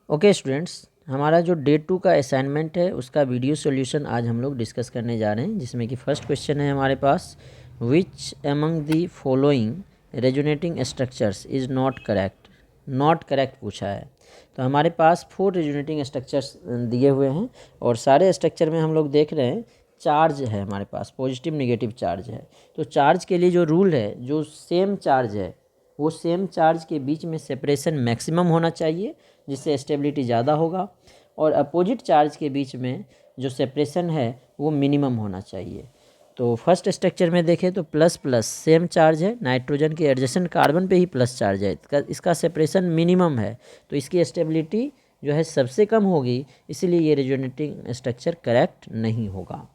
Okay students, हमारा जो day 2 का असाइनमेंट है उसका वीडियो सॉल्यूशन आज हम लोग डिस्कस करने जा रहे हैं, जिसमें कि फर्स्ट क्वेश्चन है हमारे पास, which among the following resonating structures is not correct. Not correct पूछा है। तो हमारे पास 4 रेजोनेटिंग स्ट्रक्चर्स दिए हुए हैं और सारे स्ट्रक्चर में हम लोग देख रहे हैं चार्ज है, हमारे पास पॉजिटिव नेगेटिव चार्ज है। तो चार्ज के लिए जो रूल है, जो सेम चार्ज है वो सेम चार्ज के बीच में सेपरेशन मैक्सिमम होना चाहिए, जिससे स्टेबिलिटी ज़्यादा होगा, और अपोजिट चार्ज के बीच में जो सेपरेशन है वो मिनिमम होना चाहिए। तो फर्स्ट स्ट्रक्चर में देखें तो प्लस प्लस सेम चार्ज है, नाइट्रोजन के एडजेसेंट कार्बन पे ही प्लस चार्ज है, इसका सेपरेशन मिनिमम है, तो इसकी स्टेबिलिटी जो है सबसे कम होगी, इसीलिए ये रेजोनेटिंग स्ट्रक्चर करेक्ट नहीं होगा।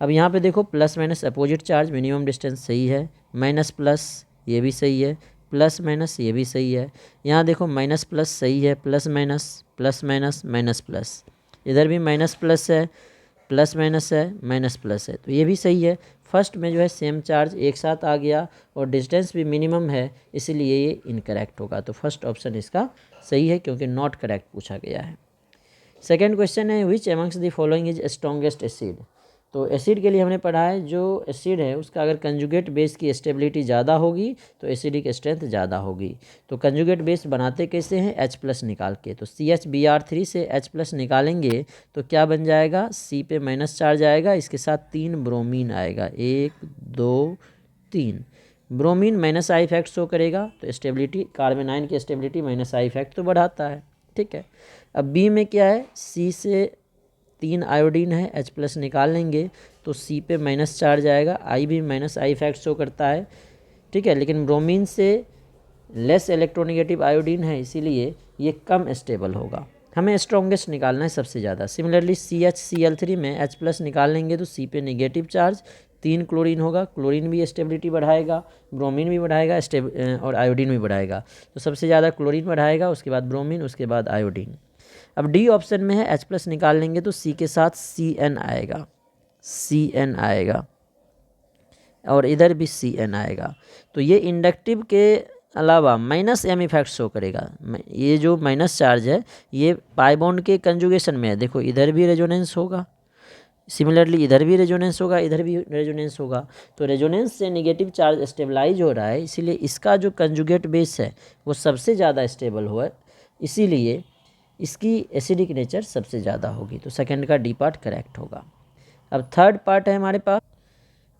अब यहाँ पे देखो plus minus opposite charge, minimum distance सही है, माइनस प्लस ये भी सही है, प्लस माइनस ये भी सही है। यहाँ देखो माइनस प्लस सही है, प्लस माइनस माइनस प्लस, इधर भी माइनस प्लस है, प्लस माइनस है, माइनस प्लस है, तो ये भी सही है। फर्स्ट में जो है सेम चार्ज एक साथ आ गया और डिस्टेंस भी मिनिमम है, इसीलिए ये इनकरेक्ट होगा। तो फर्स्ट ऑप्शन इसका सही है, क्योंकि नॉट करेक्ट पूछा गया है। सेकेंड क्वेश्चन है, which amongst the following is strongest acid. तो एसिड के लिए हमने पढ़ा है, जो एसिड है उसका अगर कंजुगेट बेस की स्टेबिलिटी ज़्यादा होगी तो एसिडिक स्ट्रेंथ ज़्यादा होगी। तो कंजुगेट बेस बनाते कैसे हैं, H+ निकाल के। तो CHBr3 से H+ निकालेंगे तो क्या बन जाएगा, C पे माइनस चार्ज आएगा, इसके साथ 3 ब्रोमीन आएगा, 1 2 3। Bromine minus I effect show करेगा, तो स्टेबिलिटी, कार्बन आयन की स्टेबिलिटी माइनस आई इफेक्ट तो बढ़ाता है, ठीक है। अब बी में क्या है, सी से 3 आयोडीन है, H+ निकाल लेंगे तो सी पे माइनस चार्ज आएगा, आई भी माइनस आई इफेक्ट शो करता है, ठीक है। लेकिन ब्रोमीन से लेस इलेक्ट्रोनेगेटिव आयोडीन है, इसीलिए ये कम स्टेबल होगा। हमें स्ट्रॉन्गेस्ट निकालना है सबसे ज़्यादा। सिमिलरली CHCl3 में H+ निकाल लेंगे तो सी पे नेगेटिव चार्ज, 3 क्लोरीन होगा, क्लोरीन भी स्टेबिलिटी बढ़ाएगा, ब्रोमीन भी बढ़ाएगा, और आयोडीन भी बढ़ाएगा। तो सबसे ज़्यादा क्लोरीन बढ़ाएगा, उसके बाद ब्रोमीन, उसके बाद आयोडीन। अब डी ऑप्शन में है, H+ निकाल लेंगे तो सी के साथ Cn आएगा, Cn आएगा, और इधर भी Cn आएगा। तो ये इंडक्टिव के अलावा माइनस M इफेक्ट शो करेगा। ये जो माइनस चार्ज है ये पाई बॉन्ड के कंजुगेशन में है, देखो इधर भी रेजोनेंस होगा, सिमिलरली इधर भी रेजोनेंस होगा, इधर भी रेजोनेंस होगा। तो रेजोनेंस से नेगेटिव चार्ज स्टेबलाइज हो रहा है, इसीलिए इसका जो कंजुगेट बेस है वो सबसे ज़्यादा स्टेबल हुआ है, इसीलिए इसकी एसिडिक नेचर सबसे ज़्यादा होगी। तो सेकंड का डी पार्ट करेक्ट होगा। अब थर्ड पार्ट है हमारे पास,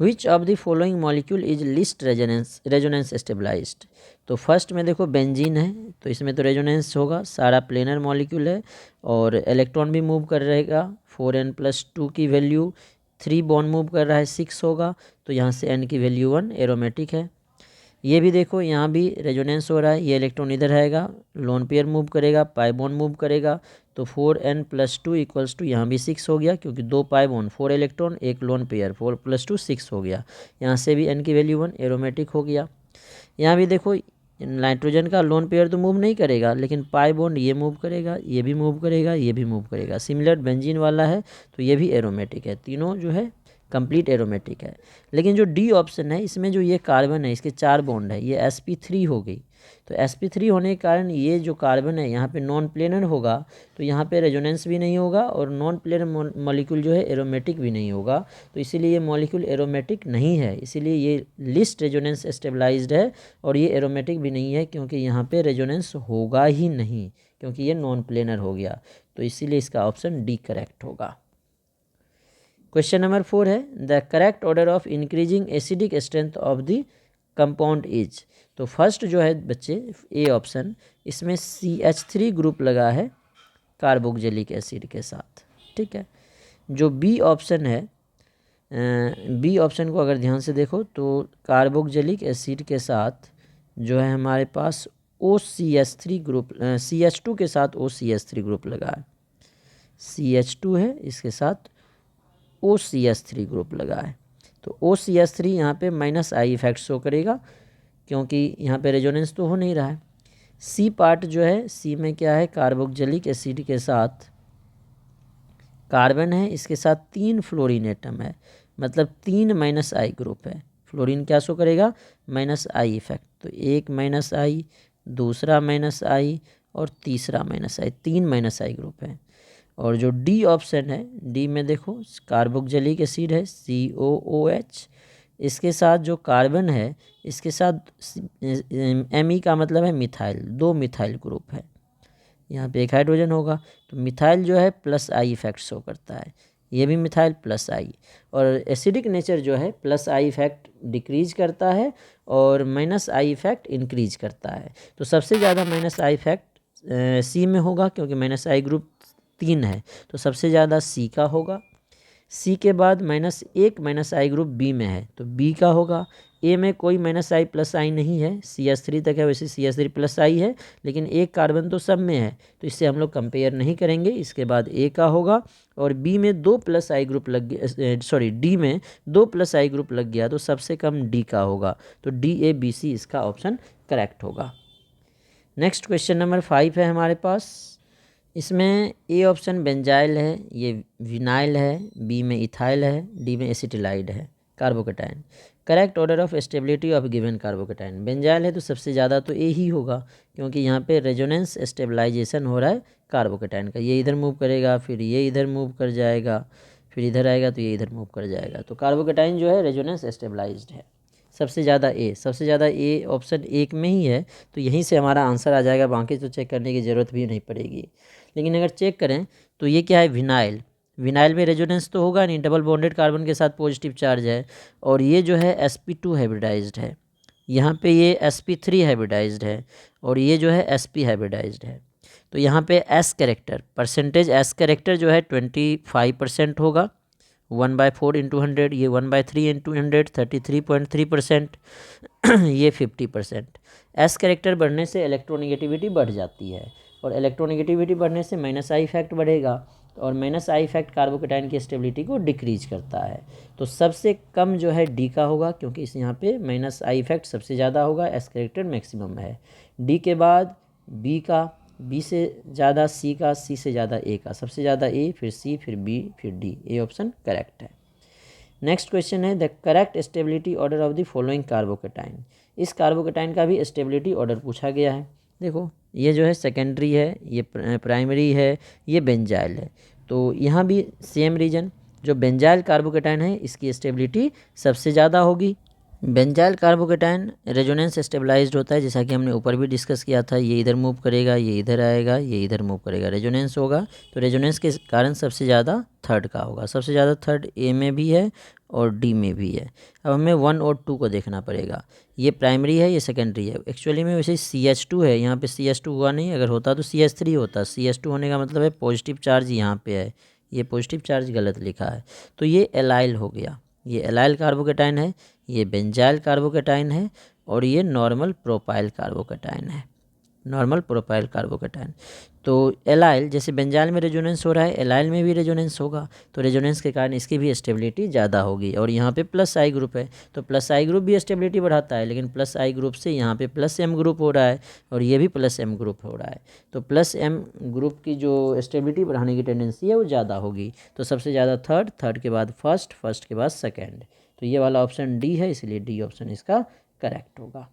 which of the following molecule is least resonance stabilised. तो फर्स्ट में देखो बेंजीन है, तो इसमें तो रेजोनेंस होगा, सारा प्लेनर मॉलिक्यूल है और इलेक्ट्रॉन भी मूव कर रहेगा, 4n+2 की वैल्यू, 3 बॉन्ड मूव कर रहा है, 6 होगा, तो यहाँ से n की वैल्यू 1 एरोमेटिक है। ये भी देखो यहाँ भी रेजोनेंस हो रहा है, ये इलेक्ट्रॉन इधर आएगा, लोन पेयर मूव करेगा, पाई बॉन्ड मूव करेगा, तो 4n+2 इक्वल्स टू यहाँ भी 6 हो गया, क्योंकि 2 pi bond 4 electron 1 lone pair, 4+2 6 हो गया। यहाँ से भी n की वैल्यू 1 एरोमेटिक हो गया। यहाँ भी देखो नाइट्रोजन का लोन पेयर तो मूव नहीं करेगा, लेकिन पाई बॉन्ड ये मूव करेगा, ये भी मूव करेगा, ये भी मूव करेगा। सिमिलर बेंजीन वाला है तो ये भी एरोमेटिक है, तीनों जो है कंप्लीट एरोमेटिक है। लेकिन जो डी ऑप्शन है, इसमें जो ये कार्बन है, इसके 4 बॉन्ड है, ये sp3 हो गई। तो sp3 होने के कारण ये जो कार्बन है यहाँ पे नॉन प्लेनर होगा, तो यहाँ पे रेजोनेंस भी नहीं होगा और नॉन प्लेनर मॉलिक्यूल जो है एरोमेटिक भी नहीं होगा, तो इसीलिए ये मॉलिक्यूल एरोमेटिक नहीं है, इसीलिए ये लिस्ट रेजोनेंस स्टेबलाइज्ड है। और ये एरोमेटिक भी नहीं है, क्योंकि यहाँ पे रेजोनेंस होगा ही नहीं, क्योंकि ये नॉन प्लेनर हो गया, तो इसीलिए इसका ऑप्शन डी करेक्ट होगा। क्वेश्चन नंबर 4 है, the correct order of increasing acidic strength of the compound is. तो फर्स्ट जो है बच्चे ए ऑप्शन, इसमें CH3 ग्रुप लगा है कार्बोक्जिलिक एसिड के साथ, ठीक है। जो बी ऑप्शन है, बी ऑप्शन को अगर ध्यान से देखो तो कार्बोक्जिलिक एसिड के साथ जो है हमारे पास OCH3 ग्रुप, CH2 के साथ OCH3 ग्रुप लगा है, CH2 है, इसके साथ OCH3 ग्रुप लगा है। तो OCH3 यहाँ पे माइनस आई इफेक्ट शो करेगा, क्योंकि यहाँ पे रेजोनेंस तो हो नहीं रहा है। सी पार्ट जो है, सी में क्या है, कार्बोक्जिलिक एसिड के साथ कार्बन है, इसके साथ 3 फ्लोरीन एटम है, मतलब 3 माइनस आई ग्रुप है। फ्लोरीन क्या शो करेगा, माइनस आई इफेक्ट, तो एक माइनस आई, दूसरा माइनस आई, और तीसरा माइनस आई, 3 माइनस आई ग्रुप है। और जो डी ऑप्शन है, डी में देखो कार्बोक्जिलिक एसिड है COOH, इसके साथ जो कार्बन है इसके साथ Me का मतलब है मिथाइल, 2 मिथाइल ग्रुप है, यहाँ पे एक हाइड्रोजन होगा, तो मिथाइल जो है प्लस आई इफेक्ट शो करता है, ये भी मिथाइल प्लस आई। और एसिडिक नेचर जो है प्लस आई इफेक्ट डिक्रीज करता है और माइनस आई इफेक्ट इंक्रीज करता है। तो सबसे ज़्यादा माइनस आई इफेक्ट सी में होगा, क्योंकि माइनस आई ग्रुप 3 है, तो सबसे ज़्यादा सी का होगा। सी के बाद -1 माइनस आई ग्रुप बी में है, तो बी का होगा। ए में कोई माइनस आई प्लस आई नहीं है, CH3 तक है, वैसे CH3 प्लस आई है, लेकिन एक कार्बन तो सब में है, तो इससे हम लोग कंपेयर नहीं करेंगे। इसके बाद ए का होगा। और बी में 2 प्लस आई ग्रुप लग गया, सॉरी डी में 2 प्लस आई ग्रुप लग गया, तो सबसे कम डी का होगा, तो DABC इसका ऑप्शन करेक्ट होगा। नेक्स्ट क्वेश्चन नंबर 5 है हमारे पास। इसमें ए ऑप्शन बेंजाइल है, ये विनाइल है, बी में इथाइल है, डी में एसिटिलाइड है carbocation. Correct order of stability of given carbocation. Benzyl है तो सबसे ज़्यादा तो ए ही होगा, क्योंकि यहाँ पे रेजोनेंस स्टेबलाइजेशन हो रहा है कार्बोकेटाइन का। ये इधर मूव करेगा, फिर ये इधर मूव कर जाएगा, फिर इधर आएगा तो ये इधर मूव कर जाएगा, तो कार्बोकेटाइन जो है रेजोनेंस स्टेबलाइज्ड है। सबसे ज़्यादा ए ऑप्शन 1 में ही है, तो यहीं से हमारा आंसर आ जाएगा, बाकी तो चेक करने की ज़रूरत भी नहीं पड़ेगी। लेकिन अगर चेक करें तो ये क्या है, विनाइल। विनाइल में रेजोनेंस तो होगा नहीं, डबल बॉन्डेड कार्बन के साथ पॉजिटिव चार्ज है। और ये जो है sp2 हाइब्रिडाइज्ड है, यहाँ पे ये sp3 हाइब्रिडाइज्ड है, और ये जो है sp हाइब्रिडाइज्ड है। तो यहाँ पे S character, percentage S character जो है 25% होगा, 1/4 इंटू 100, ये 1/3 इंटू 100, 33.3%, ये 50%। S कैरेक्टर बढ़ने से इलेक्ट्रोनेगेटिविटी बढ़ जाती है, और इलेक्ट्रोनेगेटिविटी बढ़ने से माइनस आई इफेक्ट बढ़ेगा, और माइनस आई इफेक्ट कार्बोकेटाइन की स्टेबिलिटी को डिक्रीज करता है। तो सबसे कम जो है डी का होगा, क्योंकि इस यहाँ पे माइनस आई इफेक्ट सबसे ज़्यादा होगा, एस कैरेक्टर मैक्सिमम है। डी के बाद बी का, बी से ज़्यादा सी का, सी से ज़्यादा ए का, सबसे ज़्यादा ए, फिर सी, फिर बी, फिर डी। ए ऑप्शन करेक्ट है। नेक्स्ट क्वेश्चन है the correct stability order of the following carbocation. इस कार्बोकेटाइन का भी स्टेबिलिटी ऑर्डर पूछा गया है। देखो ये जो है सेकेंडरी है, ये प्राइमरी है, ये बेंजाइल है। तो यहाँ भी सेम रीजन, जो बेंजाइल कार्बोकेटाइन है इसकी स्टेबिलिटी सबसे ज़्यादा होगी। बेंजाइल कार्बोकेटाइन रेजोनेंस स्टेबलाइज्ड होता है, जैसा कि हमने ऊपर भी डिस्कस किया था। ये इधर मूव करेगा, ये इधर आएगा, ये इधर मूव करेगा, रेजोनेंस होगा। तो रेजोनेंस के कारण सबसे ज़्यादा थर्ड का होगा। सबसे ज़्यादा थर्ड ए में भी है और डी में भी है। अब हमें 1 और 2 को देखना पड़ेगा। ये प्राइमरी है, ये सेकेंडरी है। एक्चुअली में वैसे CH2 है, यहाँ पे CH2 हुआ नहीं, अगर होता तो CH3 होता। CH2 होने का मतलब है पॉजिटिव चार्ज यहाँ पे है, ये पॉजिटिव चार्ज गलत लिखा है, तो ये एलाइल हो गया। ये एलाइल कार्बोकेटाइन है, ये बेंजाइल कार्बोकेटाइन है, और ये नॉर्मल प्रोपाइल कार्बोकेटाइन है, नॉर्मल प्रोपाइल कार्बोकेटाइन। तो एलाइल, जैसे बेंजाइल में रेजोनेंस हो रहा है, एलाइल में भी रेजोनेंस होगा, तो रेजोनेंस के कारण इसकी भी स्टेबिलिटी ज़्यादा होगी। और यहाँ पे प्लस आई ग्रुप है, तो प्लस आई ग्रुप भी स्टेबिलिटी बढ़ाता है, लेकिन प्लस आई ग्रुप से यहाँ पे प्लस एम ग्रुप हो रहा है, और ये भी प्लस एम ग्रुप हो रहा है, तो प्लस एम ग्रुप की जो स्टेबिलिटी बढ़ाने की टेंडेंसी है वो ज़्यादा होगी। तो सबसे ज़्यादा थर्ड, थर्ड के बाद फर्स्ट, फर्स्ट के बाद सेकेंड। तो ये वाला ऑप्शन डी है, इसलिए डी ऑप्शन इसका करेक्ट होगा।